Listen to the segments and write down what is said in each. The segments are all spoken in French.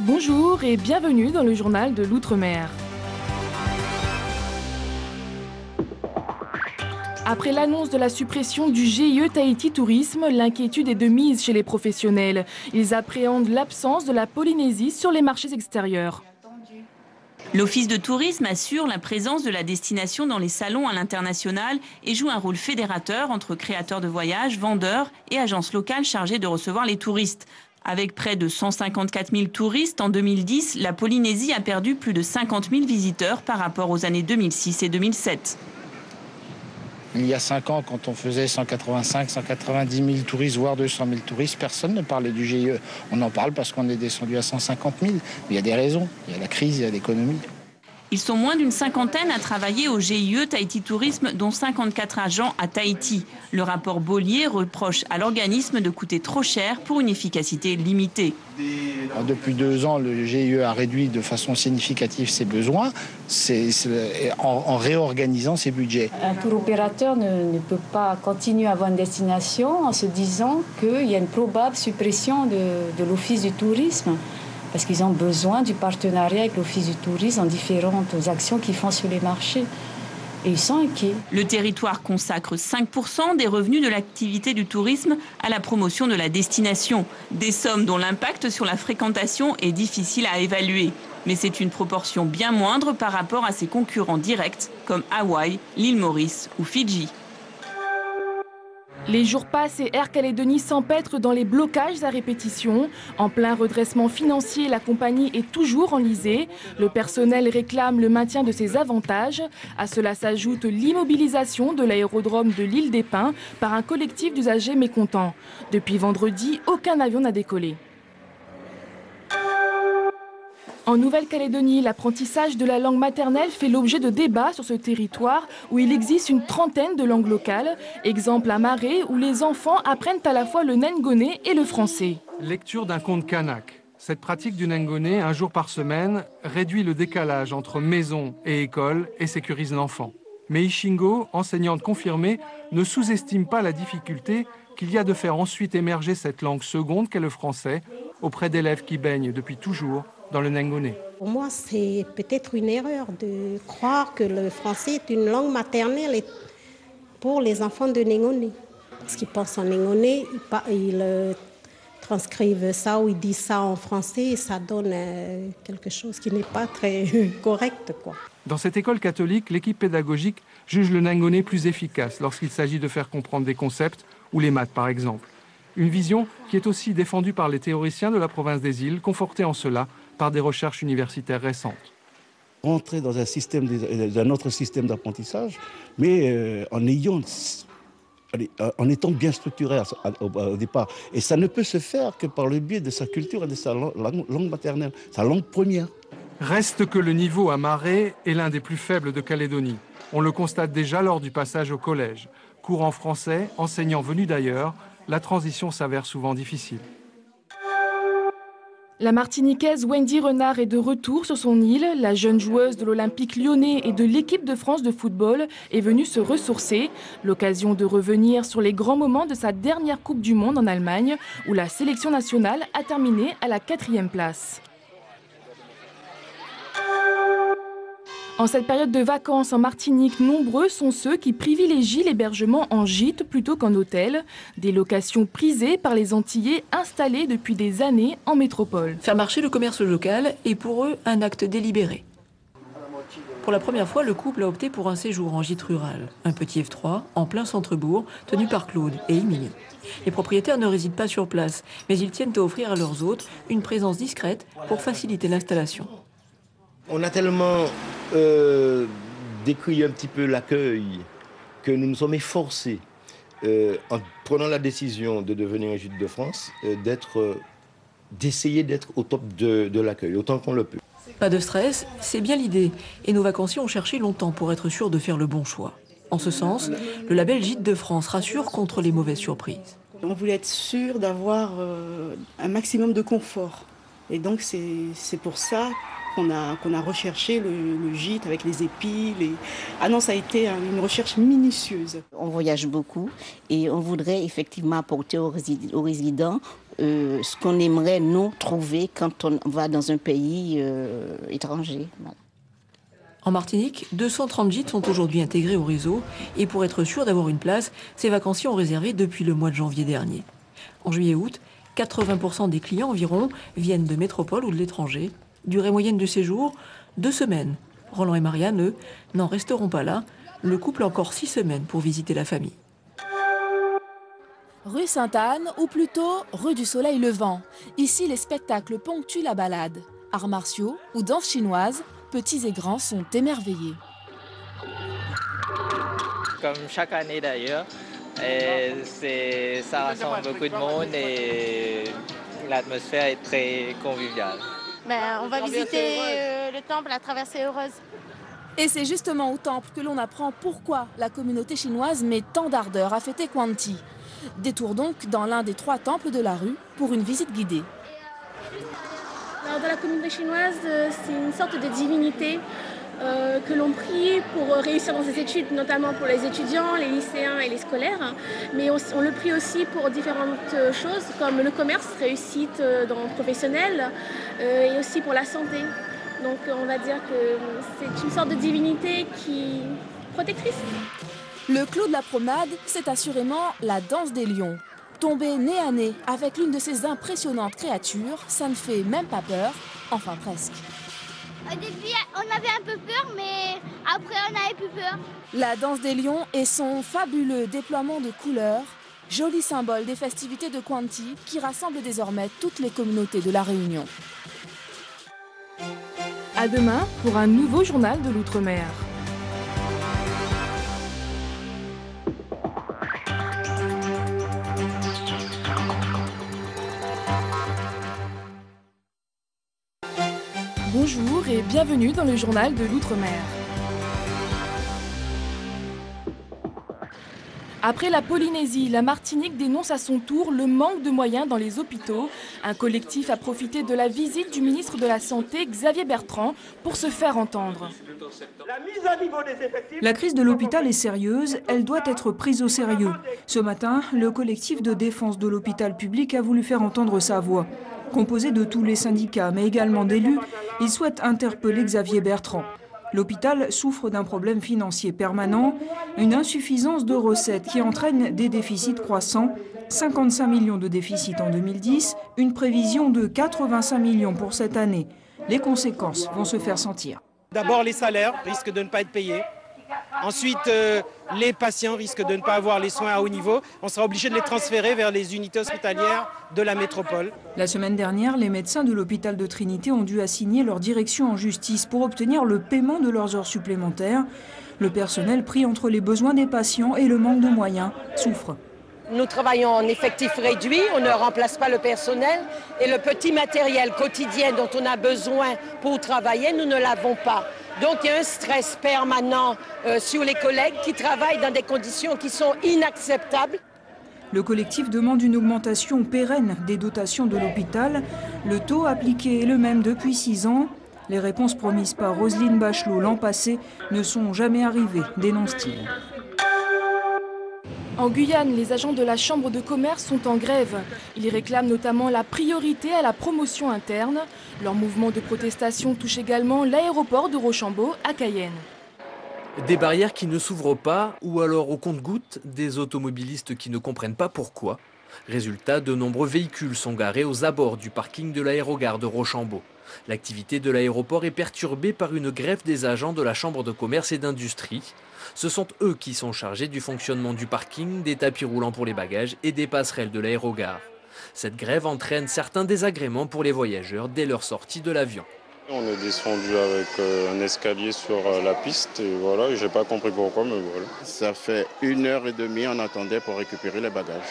Bonjour et bienvenue dans le journal de l'Outre-mer. Après l'annonce de la suppression du GIE Tahiti Tourisme, l'inquiétude est de mise chez les professionnels. Ils appréhendent l'absence de la Polynésie sur les marchés extérieurs. L'Office de tourisme assure la présence de la destination dans les salons à l'international et joue un rôle fédérateur entre créateurs de voyages, vendeurs et agences locales chargées de recevoir les touristes. Avec près de 154 000 touristes en 2010, la Polynésie a perdu plus de 50 000 visiteurs par rapport aux années 2006 et 2007. Il y a 5 ans, quand on faisait 185, 190 000 touristes, voire 200 000 touristes, personne ne parlait du GIE. On en parle parce qu'on est descendu à 150 000. Mais il y a des raisons. Il y a la crise, il y a l'économie. Ils sont moins d'une cinquantaine à travailler au GIE Tahiti Tourisme, dont 54 agents à Tahiti. Le rapport Bollier reproche à l'organisme de coûter trop cher pour une efficacité limitée. Depuis 2 ans, le GIE a réduit de façon significative ses besoins en réorganisant ses budgets. Un tour opérateur ne peut pas continuer à avoir une destination en se disant qu'il y a une probable suppression de l'Office du tourisme. Parce qu'ils ont besoin du partenariat avec l'Office du tourisme en différentes actions qu'ils font sur les marchés. Et ils sont inquiets. Le territoire consacre 5% des revenus de l'activité du tourisme à la promotion de la destination. Des sommes dont l'impact sur la fréquentation est difficile à évaluer. Mais c'est une proportion bien moindre par rapport à ses concurrents directs comme Hawaï, l'île Maurice ou Fidji. Les jours passent et Air Calédonie s'empêtre dans les blocages à répétition. En plein redressement financier, la compagnie est toujours enlisée. Le personnel réclame le maintien de ses avantages. À cela s'ajoute l'immobilisation de l'aérodrome de l'île des Pins par un collectif d'usagers mécontents. Depuis vendredi, aucun avion n'a décollé. En Nouvelle-Calédonie, l'apprentissage de la langue maternelle fait l'objet de débats sur ce territoire où il existe une trentaine de langues locales. Exemple à Maré, où les enfants apprennent à la fois le nengoné et le français. Lecture d'un conte kanak. Cette pratique du nengoné, un jour par semaine, réduit le décalage entre maison et école et sécurise l'enfant. Mais Ishingo, enseignante confirmée, ne sous-estime pas la difficulté qu'il y a de faire ensuite émerger cette langue seconde qu'est le français auprès d'élèves qui baignent depuis toujours dans le nengoné. Pour moi, c'est peut-être une erreur de croire que le français est une langue maternelle pour les enfants de nengoné. Parce qu'ils pensent en nengoné, ils transcrivent ça ou ils disent ça en français et ça donne quelque chose qui n'est pas très correct, quoi. Dans cette école catholique, l'équipe pédagogique juge le nengoné plus efficace lorsqu'il s'agit de faire comprendre des concepts ou les maths par exemple. Une vision qui est aussi défendue par les théoriciens de la province des îles, confortée en cela par des recherches universitaires récentes. Rentrer dans un autre système d'apprentissage, mais en étant bien structuré au départ. Et ça ne peut se faire que par le biais de sa culture et de sa langue maternelle, sa langue première. Reste que le niveau à Maré est l'un des plus faibles de Calédonie. On le constate déjà lors du passage au collège. Cours en français, enseignants venus d'ailleurs, la transition s'avère souvent difficile. La Martiniquaise Wendy Renard est de retour sur son île. La jeune joueuse de l'Olympique lyonnais et de l'équipe de France de football est venue se ressourcer. L'occasion de revenir sur les grands moments de sa dernière Coupe du Monde en Allemagne, où la sélection nationale a terminé à la 4e place. En cette période de vacances en Martinique, nombreux sont ceux qui privilégient l'hébergement en gîte plutôt qu'en hôtel. Des locations prisées par les Antillais installés depuis des années en métropole. Faire marcher le commerce local est pour eux un acte délibéré. Pour la première fois, le couple a opté pour un séjour en gîte rural. Un petit F3 en plein centre-bourg, tenu par Claude et Émilie. Les propriétaires ne résident pas sur place, mais ils tiennent à offrir à leurs hôtes une présence discrète pour faciliter l'installation. On a tellement décrit un petit peu l'accueil que nous nous sommes efforcés, en prenant la décision de devenir un gîte de France, d'essayer d'être au top de l'accueil, autant qu'on le peut. Pas de stress, c'est bien l'idée. Et nos vacanciers ont cherché longtemps pour être sûrs de faire le bon choix. En ce sens, le label Gîte de France rassure contre les mauvaises surprises. On voulait être sûr d'avoir un maximum de confort. Et donc c'est pour ça qu'on a recherché le gîte avec les épis. Ah non, ça a été une recherche minutieuse. On voyage beaucoup et on voudrait effectivement apporter aux résidents ce qu'on aimerait nous trouver quand on va dans un pays étranger. Voilà. En Martinique, 230 gîtes sont aujourd'hui intégrés au réseau et pour être sûr d'avoir une place, ces vacanciers ont réservé depuis le mois de janvier dernier. En juillet-août, 80% des clients environ viennent de métropole ou de l'étranger. Durée moyenne du séjour, 2 semaines. Roland et Marianne, eux, n'en resteront pas là. Le couple a encore 6 semaines pour visiter la famille. Rue Sainte-Anne, ou plutôt rue du Soleil Levant. Ici, les spectacles ponctuent la balade. Arts martiaux ou danse chinoise, petits et grands sont émerveillés. Comme chaque année d'ailleurs, ça rassemble beaucoup de monde et l'atmosphère est très conviviale. On va visiter le temple, la traversée heureuse. Et c'est justement au temple que l'on apprend pourquoi la communauté chinoise met tant d'ardeur à fêter Quanti. Détour donc dans l'un des 3 temples de la rue pour une visite guidée. Alors, dans la communauté chinoise, c'est une sorte de divinité que l'on prie pour réussir dans ses études, notamment pour les étudiants, les lycéens et les scolaires. Mais on le prie aussi pour différentes choses, comme le commerce, réussite dans le professionnel, et aussi pour la santé. Donc on va dire que c'est une sorte de divinité qui protectrice. Le clou de la promenade, c'est assurément la danse des lions. Tomber nez à nez avec l'une de ces impressionnantes créatures, ça ne fait même pas peur, enfin presque. Au début, on avait un peu peur, mais après, on n'avait plus peur. La danse des lions et son fabuleux déploiement de couleurs, joli symbole des festivités de Quanti qui rassemble désormais toutes les communautés de la Réunion. À demain pour un nouveau journal de l'Outre-mer. Bonjour et bienvenue dans le journal de l'Outre-mer. Après la Polynésie, la Martinique dénonce à son tour le manque de moyens dans les hôpitaux. Un collectif a profité de la visite du ministre de la Santé, Xavier Bertrand, pour se faire entendre. La crise de l'hôpital est sérieuse, elle doit être prise au sérieux. Ce matin, le collectif de défense de l'hôpital public a voulu faire entendre sa voix. Composé de tous les syndicats, mais également d'élus, il souhaite interpeller Xavier Bertrand. L'hôpital souffre d'un problème financier permanent, une insuffisance de recettes qui entraîne des déficits croissants, 55 millions de déficits en 2010, une prévision de 85 millions pour cette année. Les conséquences vont se faire sentir. D'abord, les salaires risquent de ne pas être payés. Ensuite, les patients risquent de ne pas avoir les soins à haut niveau. On sera obligé de les transférer vers les unités hospitalières de la métropole. La semaine dernière, les médecins de l'hôpital de Trinité ont dû assigner leur direction en justice pour obtenir le paiement de leurs heures supplémentaires. Le personnel, pris entre les besoins des patients et le manque de moyens, souffre. Nous travaillons en effectif réduit, on ne remplace pas le personnel et le petit matériel quotidien dont on a besoin pour travailler, nous ne l'avons pas. Donc il y a un stress permanent sur les collègues qui travaillent dans des conditions qui sont inacceptables. Le collectif demande une augmentation pérenne des dotations de l'hôpital. Le taux appliqué est le même depuis 6 ans. Les réponses promises par Roselyne Bachelot l'an passé ne sont jamais arrivées, dénonce-t-il. En Guyane, les agents de la Chambre de commerce sont en grève. Ils réclament notamment la priorité à la promotion interne. Leur mouvement de protestation touche également l'aéroport de Rochambeau à Cayenne. Des barrières qui ne s'ouvrent pas ou alors au compte-gouttes, des automobilistes qui ne comprennent pas pourquoi. Résultat, de nombreux véhicules sont garés aux abords du parking de l'aérogare de Rochambeau. L'activité de l'aéroport est perturbée par une grève des agents de la Chambre de commerce et d'industrie. Ce sont eux qui sont chargés du fonctionnement du parking, des tapis roulants pour les bagages et des passerelles de l'aérogare. Cette grève entraîne certains désagréments pour les voyageurs dès leur sortie de l'avion. On est descendu avec un escalier sur la piste et voilà, j'ai pas compris pourquoi, mais voilà. Ça fait 1h30 on attendait pour récupérer les bagages.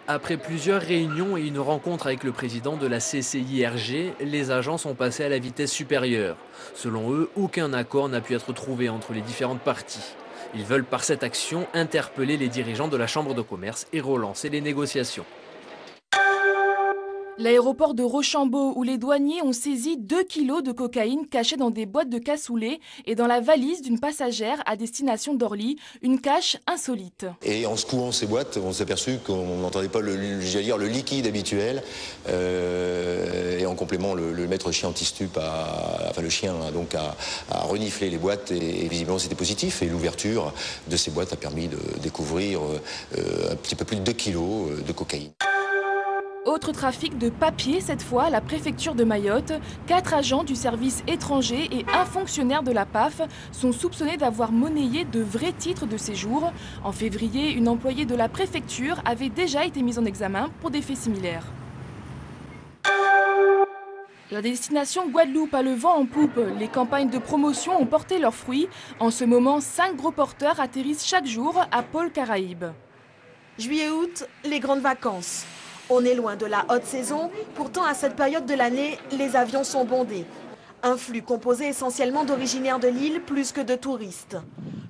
Après plusieurs réunions et une rencontre avec le président de la CCIRG, les agents sont passés à la vitesse supérieure. Selon eux, aucun accord n'a pu être trouvé entre les différentes parties. Ils veulent par cette action interpeller les dirigeants de la Chambre de commerce et relancer les négociations. L'aéroport de Rochambeau où les douaniers ont saisi 2 kilos de cocaïne cachée dans des boîtes de cassoulet et dans la valise d'une passagère à destination d'Orly, une cache insolite. Et en secouant ces boîtes, on s'est aperçu qu'on n'entendait pas le liquide habituel. Et en complément, le maître chien anti-stup, le chien a reniflé les boîtes et visiblement c'était positif. Et l'ouverture de ces boîtes a permis de découvrir un petit peu plus de 2 kilos de cocaïne. Autre trafic de papier, cette fois à la préfecture de Mayotte. 4 agents du service étranger et un fonctionnaire de la PAF sont soupçonnés d'avoir monnayé de vrais titres de séjour. En février, une employée de la préfecture avait déjà été mise en examen pour des faits similaires. La destination Guadeloupe a le vent en poupe. Les campagnes de promotion ont porté leurs fruits. En ce moment, 5 gros porteurs atterrissent chaque jour à Pôle Caraïbes. Juillet-août, les grandes vacances. On est loin de la haute saison, pourtant à cette période de l'année, les avions sont bondés. Un flux composé essentiellement d'originaires de l'île plus que de touristes.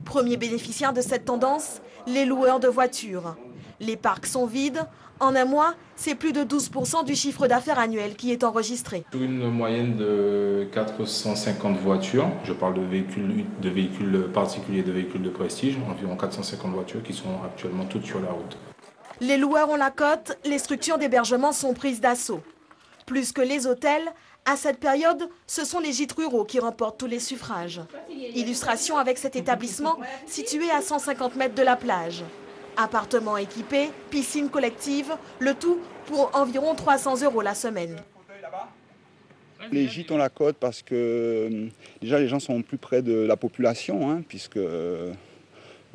Premier bénéficiaire de cette tendance, les loueurs de voitures. Les parcs sont vides. En un mois, c'est plus de 12% du chiffre d'affaires annuel qui est enregistré. Une moyenne de 450 voitures. Je parle de véhicules particuliers, de véhicules de prestige. Environ 450 voitures qui sont actuellement toutes sur la route. Les loueurs ont la cote, les structures d'hébergement sont prises d'assaut. Plus que les hôtels, à cette période, ce sont les gîtes ruraux qui remportent tous les suffrages. Illustration avec cet établissement situé à 150 mètres de la plage. Appartements équipés, piscine collective, le tout pour environ 300 € la semaine. Les gîtes ont la cote parce que déjà les gens sont plus près de la population, puisque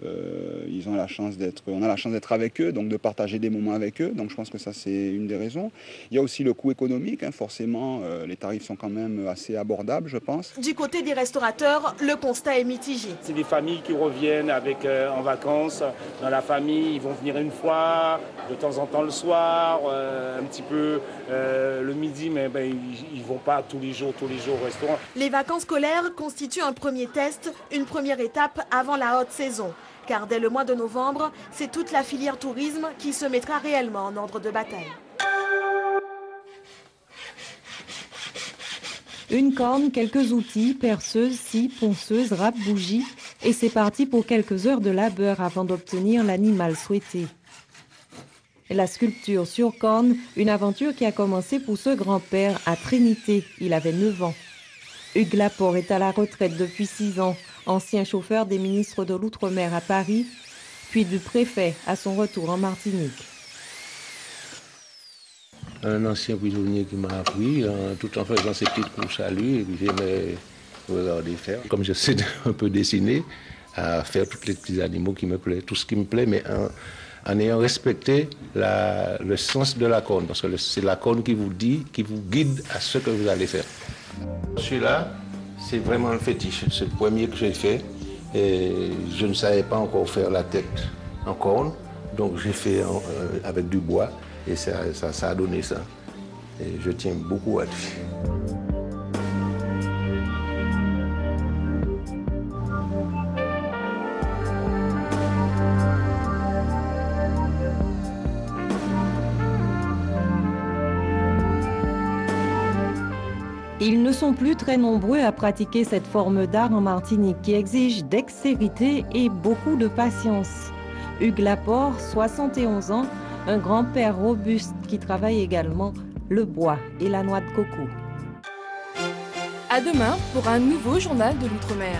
on a la chance d'être avec eux, donc de partager des moments avec eux. Donc je pense que ça c'est une des raisons. Il y a aussi le coût économique, forcément, les tarifs sont quand même assez abordables, je pense. Du côté des restaurateurs, le constat est mitigé. C'est des familles qui reviennent en vacances. Dans la famille, ils vont venir une fois, de temps en temps le soir, un petit peu le midi, mais ils ne vont pas tous les jours au restaurant. Les vacances scolaires constituent un premier test, une première étape avant la haute saison. Car dès le mois de novembre, c'est toute la filière tourisme qui se mettra réellement en ordre de bataille. Une corne, quelques outils, perceuse, scie, ponceuse, râpe, bougie. Et c'est parti pour quelques heures de labeur avant d'obtenir l'animal souhaité. La sculpture sur corne, une aventure qui a commencé pour ce grand-père à Trinité. Il avait 9 ans. Hugues Laporte est à la retraite depuis 6 ans. Ancien chauffeur des ministres de l'Outre-mer à Paris, puis du préfet à son retour en Martinique. Un ancien prisonnier qui m'a appris, tout en faisant ses petites courses à lui, et puis j'aimais regarder faire. Comme je sais un peu dessiner, à faire tous les petits animaux qui me plaisent, tout ce qui me plaît, mais en ayant respecté le sens de la corne, parce que c'est la corne qui vous dit, qui vous guide à ce que vous allez faire. Celui-là, c'est vraiment un fétiche. C'est le premier que j'ai fait. Et je ne savais pas encore faire la tête en corne. Donc j'ai fait avec du bois et ça a donné ça. Et je tiens beaucoup à lui. Ils ne sont plus très nombreux à pratiquer cette forme d'art en Martinique qui exige dextérité et beaucoup de patience. Hugues Laporte, 71 ans, un grand-père robuste qui travaille également le bois et la noix de coco. À demain pour un nouveau journal de l'Outre-mer.